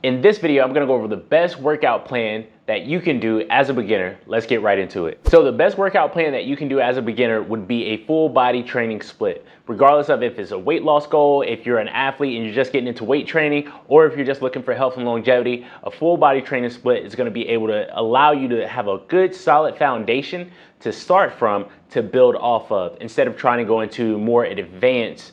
In this video, I'm gonna go over the best workout plan that you can do as a beginner. Let's get right into it. So the best workout plan that you can do as a beginner would be a full body training split. Regardless of if it's a weight loss goal, if you're an athlete and you're just getting into weight training, or if you're just looking for health and longevity, a full body training split is gonna be able to allow you to have a good solid foundation to start from to build off of, instead of trying to go into more advanced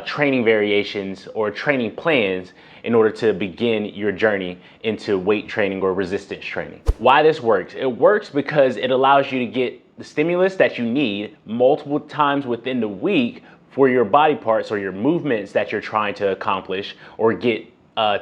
training variations or training plans in order to begin your journey into weight training or resistance training. Why this works? It works because it allows you to get the stimulus that you need multiple times within the week for your body parts or your movements that you're trying to accomplish or get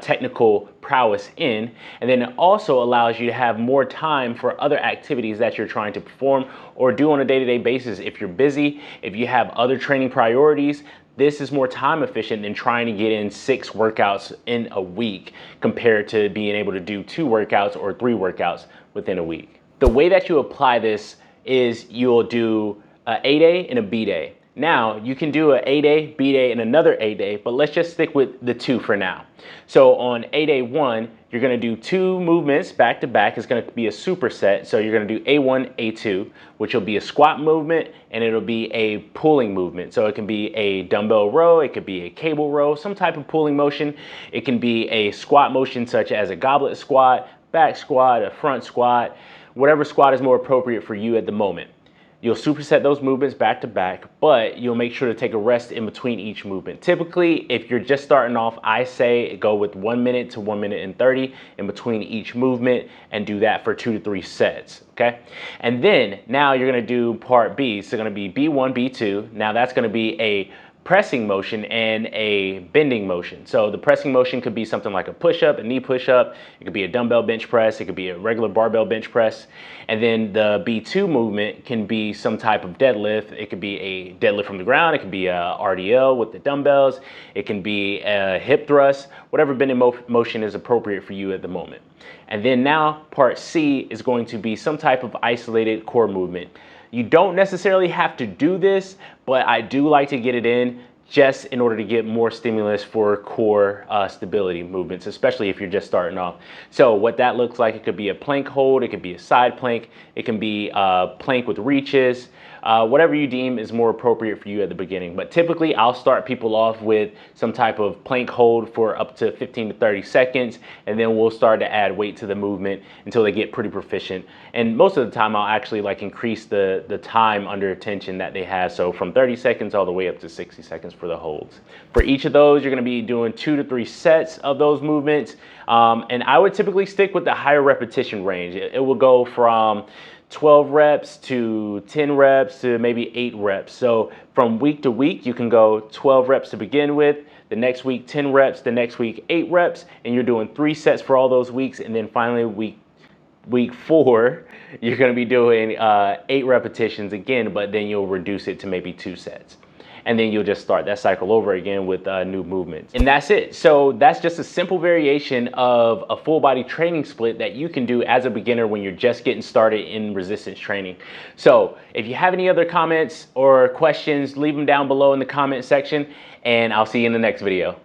technical prowess in. And then it also allows you to have more time for other activities that you're trying to perform or do on a day-to-day basis. If you're busy, if you have other training priorities, this is more time efficient than trying to get in 6 workouts in a week compared to being able to do 2 workouts or 3 workouts within a week. The way that you apply this is you'll do an A day and a B day. Now you can do an A day, B day, and another A day, but let's just stick with the 2 for now. So on A day 1, you're gonna do 2 movements back to back. It's gonna be a superset. So you're gonna do A1, A2, which will be a squat movement and it'll be a pulling movement. So it can be a dumbbell row, it could be a cable row, some type of pulling motion. It can be a squat motion such as a goblet squat, back squat, a front squat, whatever squat is more appropriate for you at the moment. You'll superset those movements back to back, but you'll make sure to take a rest in between each movement. Typically, if you're just starting off, I say go with 1 minute to 1 minute and 30 in between each movement and do that for 2 to 3 sets, okay? And then now you're gonna do part B. So gonna be B1, B2. Now that's gonna be a pressing motion and a bending motion. So the pressing motion could be something like a push-up, a knee push-up. It could be a dumbbell bench press. It could be a regular barbell bench press. And then the B2 movement can be some type of deadlift. It could be a deadlift from the ground. It could be a RDL with the dumbbells. It can be a hip thrust, whatever bending motion is appropriate for you at the moment. And then now part C is going to be some type of isolated core movement. You don't necessarily have to do this, but I do like to get it in just in order to get more stimulus for core stability movements, especially if you're just starting off. So what that looks like, it could be a plank hold, it could be a side plank, it can be a plank with reaches, whatever you deem is more appropriate for you at the beginning. But typically I'll start people off with some type of plank hold for up to 15 to 30 seconds, and then we'll start to add weight to the movement until they get pretty proficient. And most of the time I'll actually increase the time under tension that they have. So from 30 seconds all the way up to 60 seconds for the holds. For each of those, you're gonna be doing 2 to 3 sets of those movements. And I would typically stick with the higher repetition range. It will go from 12 reps to 10 reps to maybe 8 reps. So from week to week, you can go 12 reps to begin with, the next week 10 reps, the next week 8 reps, and you're doing 3 sets for all those weeks. And then finally week 4, you're gonna be doing 8 repetitions again, but then you'll reduce it to maybe 2 sets. And then you'll just start that cycle over again with new movements. And that's it. So that's just a simple variation of a full body training split that you can do as a beginner when you're just getting started in resistance training. So if you have any other comments or questions, leave them down below in the comment section, and I'll see you in the next video.